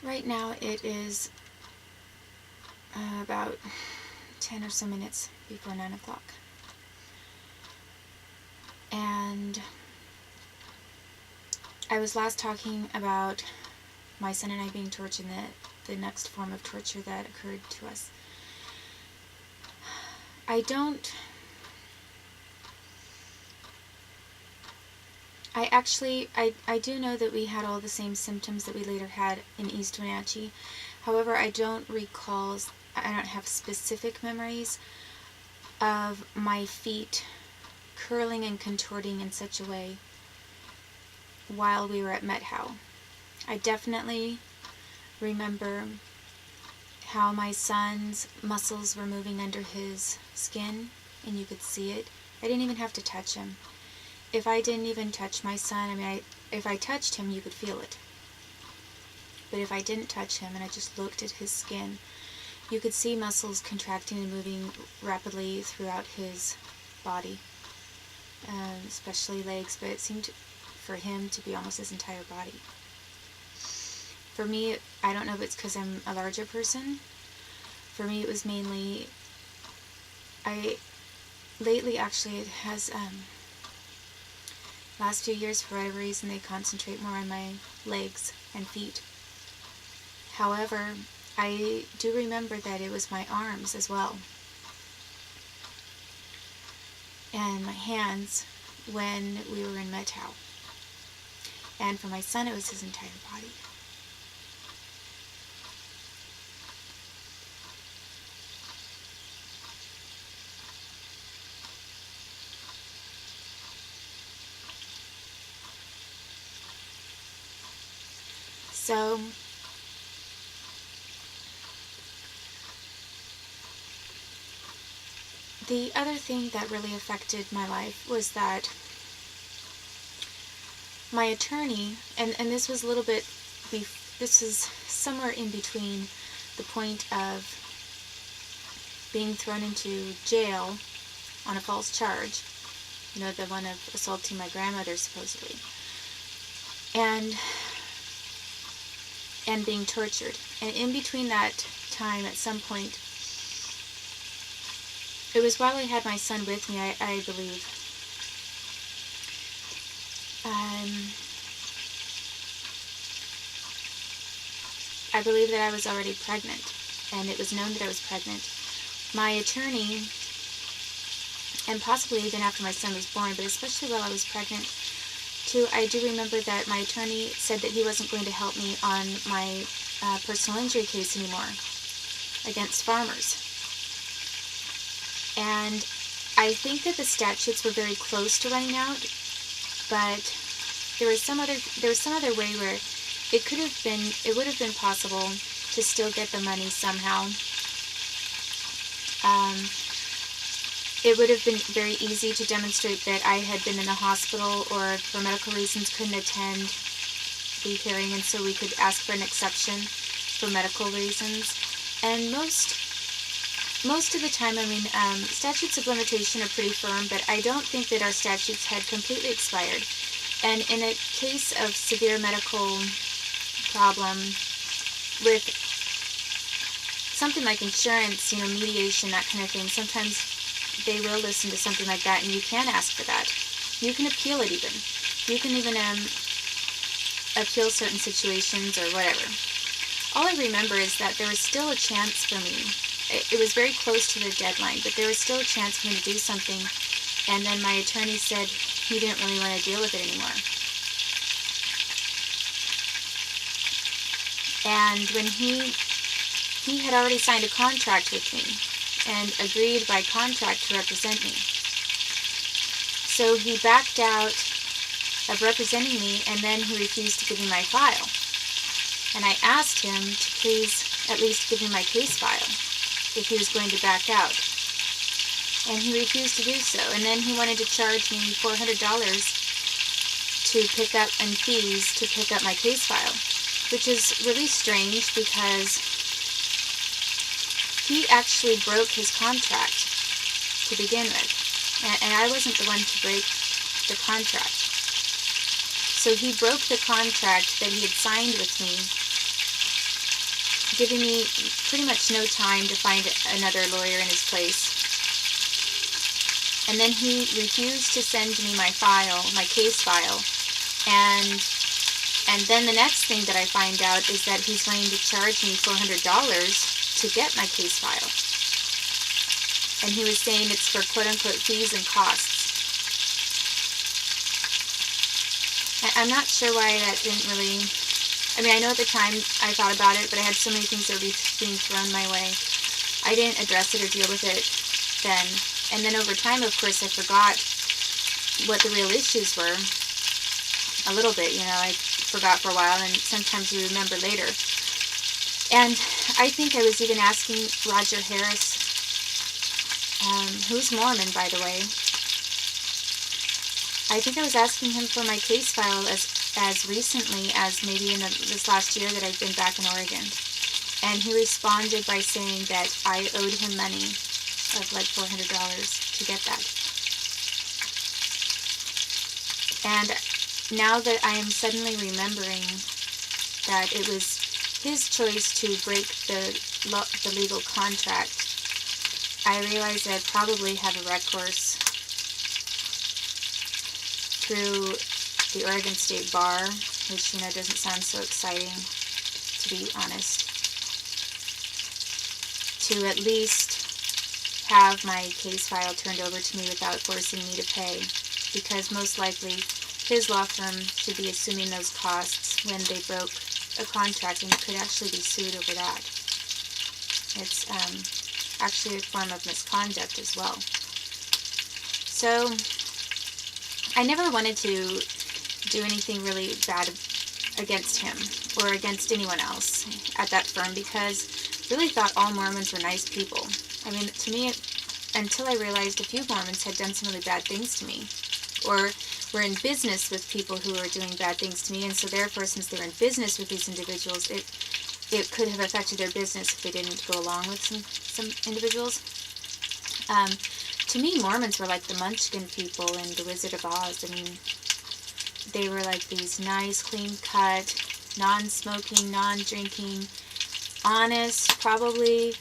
Right now it is about 10 or so minutes before 9 o'clock. And I was last talking about my son and I being tortured, and the next form of torture that occurred to us. I do know that we had all the same symptoms that we later had in East Wenatchee. However, I don't have specific memories of my feet curling and contorting in such a way while we were at Methow. I definitely remember how my son's muscles were moving under his skin, and you could see it. I didn't even have to touch him. If I didn't even touch my son, if I touched him, you could feel it. But if I didn't touch him and I just looked at his skin, you could see muscles contracting and moving rapidly throughout his body, especially legs, but it seemed for him to be almost his entire body. For me, I don't know if it's because I'm a larger person. For me, it was mainly, lately actually it has, last few years, for whatever reason, they concentrate more on my legs and feet. However, I do remember that it was my arms as well, and my hands when we were in Methow. And for my son, it was his entire body. So, the other thing that really affected my life was that my attorney, and this was a little bit, this is somewhere in between the point of being thrown into jail on a false charge, the one of assaulting my grandmother supposedly, and being tortured. And in between that time, at some point, it was while I had my son with me, I believe. I believe that I was already pregnant, and it was known that I was pregnant. My attorney, and possibly even after my son was born, but especially while I was pregnant, too, I do remember that my attorney said that he wasn't going to help me on my personal injury case anymore against farmers. And I think that the statutes were very close to running out, but there was some other way where it would have been possible to still get the money somehow. It would have been very easy to demonstrate that I had been in the hospital or for medical reasons couldn't attend the hearing, and so we could ask for an exception for medical reasons. And most of the time, statutes of limitation are pretty firm, but I don't think that our statutes had completely expired. And in a case of severe medical problem with something like insurance, mediation, that kind of thing, sometimes they will listen to something like that, and you can ask for that. You can appeal it even. You can even appeal certain situations or whatever. All I remember is that there was still a chance for me. It was very close to the deadline, but there was still a chance for me to do something, and then my attorney said he didn't really want to deal with it anymore. And when he had already signed a contract with me and agreed by contract to represent me. So he backed out of representing me, and then he refused to give me my file. And I asked him to please at least give me my case file if he was going to back out. And he refused to do so. And then he wanted to charge me $400 to pick up, and fees to pick up my case file, which is really strange because he actually broke his contract to begin with, and I wasn't the one to break the contract. So he broke the contract that he had signed with me giving me pretty much no time to find another lawyer in his place. And then he refused to send me my file, my case file. And then the next thing that I find out is that he's wanting to charge me $400 to get my case file. And he was saying it's for quote-unquote fees and costs. I'm not sure why that didn't really... I mean, I know at the time I thought about it, but I had so many things that were being thrown my way. I didn't address it or deal with it then. And then over time, of course, I forgot what the real issues were. A little bit, you know, I forgot for a while, and sometimes you remember later. And I think I was even asking Roger Harris, who's Mormon, by the way. I think I was asking him for my case file as recently as maybe in this last year that I've been back in Oregon. And he responded by saying that I owed him money of like $400 to get that. And now that I am suddenly remembering that it was his choice to break the legal contract, I realize I probably have a recourse through the Oregon State Bar, which, you know, doesn't sound so exciting, to be honest, to at least have my case file turned over to me without forcing me to pay, because most likely his law firm should be assuming those costs when they broke a contract and could actually be sued over that. It's actually a form of misconduct as well. So I never wanted to do anything really bad against him or against anyone else at that firm, because I really thought all Mormons were nice people. I mean, to me, until I realized a few Mormons had done some really bad things to me, or were in business with people who were doing bad things to me, and so therefore, since they were in business with these individuals, it could have affected their business if they didn't go along with some individuals. To me, Mormons were like the Munchkin people in The Wizard of Oz. I mean, they were like these nice, clean-cut, non-smoking, non-drinking, honest, probably.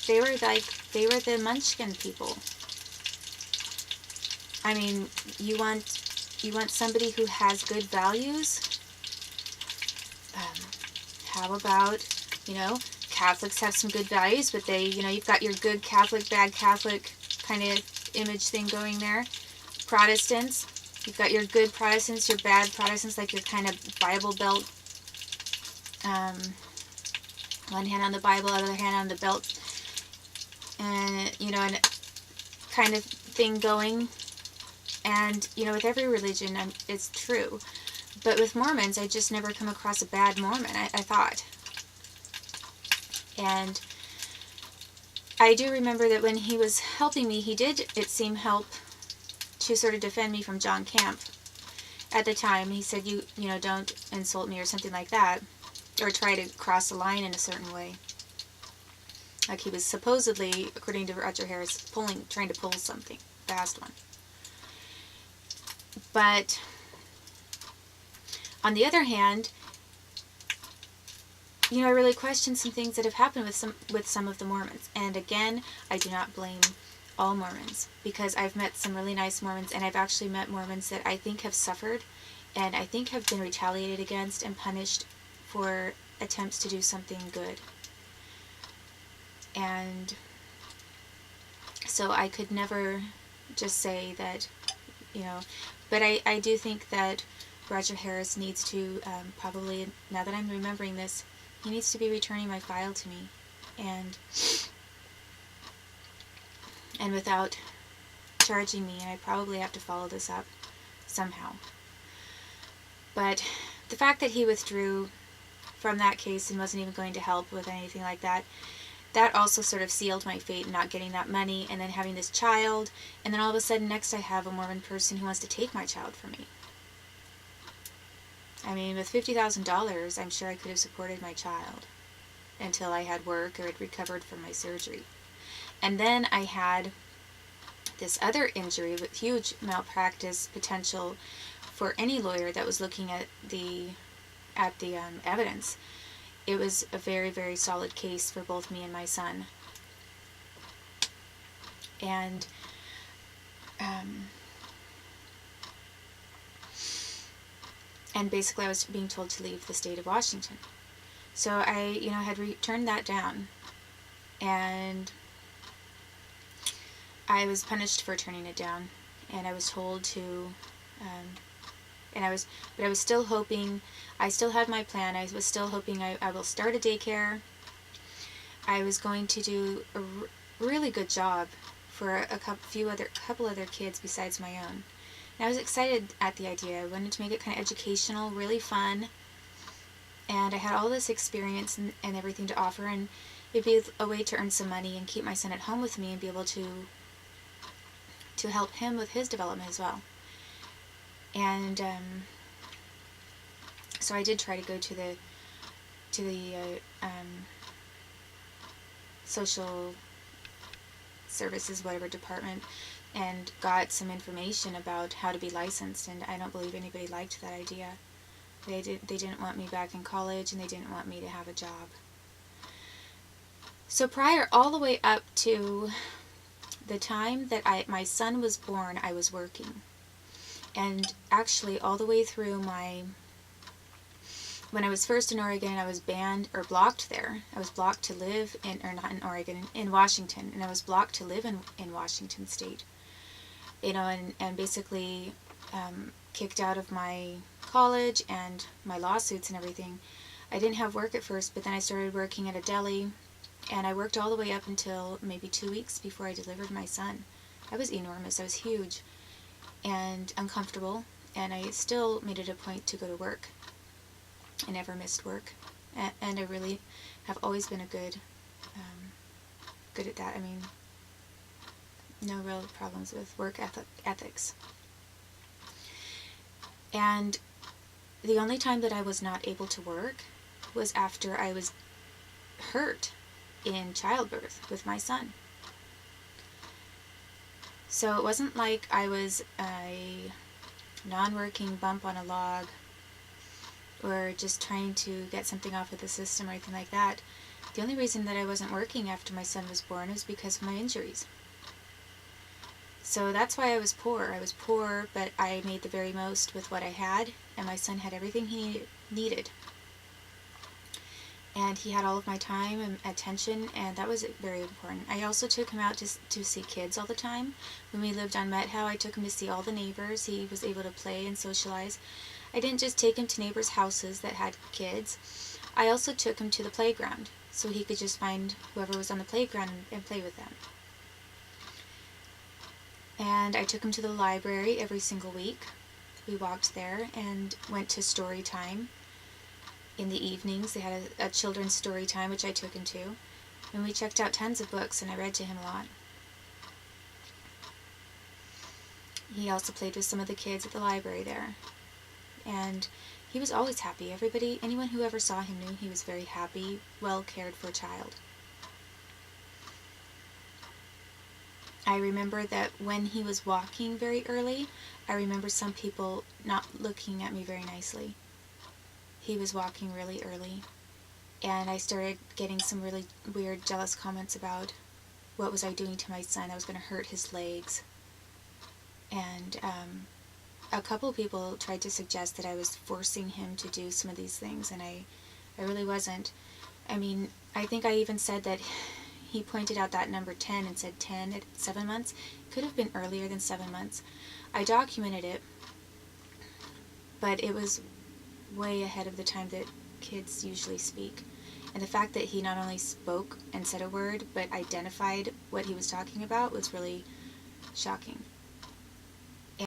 They were the Munchkin people. I mean, you want somebody who has good values? How about, you know, Catholics have some good values, but they, you know, you've got your good Catholic, bad Catholic kind of image thing going there. Protestants, you've got your good Protestants, your bad Protestants, like your kind of Bible Belt, one hand on the Bible, other hand on the belt, and, you know, and kind of thing going. And, you know, with every religion, it's true. But with Mormons, I just never come across a bad Mormon, I thought. And I do remember that when he was helping me, he did, it seemed, help to sort of defend me from John Camp. At the time, he said, you know, don't insult me or something like that, or try to cross the line in a certain way. Like he was supposedly, according to Roger Harris, trying to pull something, fast one. But on the other hand, you know, I really question some things that have happened with some of the Mormons. And again, I do not blame all Mormons, because I've met some really nice Mormons, and I've actually met Mormons that I think have suffered and I think have been retaliated against and punished for attempts to do something good. And so I could never just say that, you know, but I do think that Roger Harris needs to probably, now that I'm remembering this, he needs to be returning my file to me, and without charging me, and I probably have to follow this up somehow. But the fact that he withdrew from that case and wasn't even going to help with anything like that, that also sort of sealed my fate in not getting that money, and then having this child, and then all of a sudden next I have a Mormon person who wants to take my child from me. I mean, with $50,000, I'm sure I could have supported my child until I had work or had recovered from my surgery. And then I had this other injury with huge malpractice potential for any lawyer that was looking at the at the evidence, it was a very, very solid case for both me and my son. And basically I was being told to leave the state of Washington. So I, had turned that down, and I was punished for turning it down, and I was told to, but I was still hoping, I still had my plan. I was still hoping I will start a daycare. I was going to do a really good job for a couple other kids besides my own. And I was excited at the idea. I wanted to make it kind of educational, really fun, and I had all this experience and everything to offer, and it'd be a way to earn some money and keep my son at home with me and be able to help him with his development as well. And so I did try to go to the social services, whatever department, and got some information about how to be licensed, and I don't believe anybody liked that idea. They didn't want me back in college, and they didn't want me to have a job. So prior, all the way up to the time that my son was born, I was working. And actually, all the way through when I was first in Oregon, I was banned or blocked there. I was blocked to live not in Oregon, in Washington, and I was blocked to live in Washington State. And basically kicked out of my college and my lawsuits and everything. I didn't have work at first, but then I started working at a deli, and I worked all the way up until maybe 2 weeks before I delivered my son. I was enormous. I was huge and uncomfortable, and I still made it a point to go to work. I never missed work, and I really have always been good at that. I mean, no real problems with work ethics. And the only time that I was not able to work was after I was hurt in childbirth with my son. So it wasn't like I was a non-working bump on a log or just trying to get something off of the system or anything like that. The only reason that I wasn't working after my son was born was because of my injuries. So that's why I was poor. I was poor, but I made the very most with what I had, and my son had everything he needed. And he had all of my time and attention, and that was very important. I also took him out to see kids all the time. When we lived on Methow, I took him to see all the neighbors. He was able to play and socialize. I didn't just take him to neighbors' houses that had kids. I also took him to the playground, so he could just find whoever was on the playground and play with them. And I took him to the library every single week. We walked there and went to story time. In the evenings, they had a children's story time, which I took him to. And we checked out tons of books, and I read to him a lot. He also played with some of the kids at the library there. And he was always happy. Anyone who ever saw him knew he was very happy, well cared for child. I remember that when he was walking very early, I remember some people not looking at me very nicely. He was walking really early, and I started getting some really weird, jealous comments about what was I doing to my son. I was going to hurt his legs. And a couple of people tried to suggest that I was forcing him to do some of these things, and I really wasn't. I mean, I think I even said that he pointed out that number 10 and said 10 at 7 months. It could have been earlier than 7 months. I documented it, but it was way ahead of the time that kids usually speak. And the fact that he not only spoke and said a word, but identified what he was talking about was really shocking.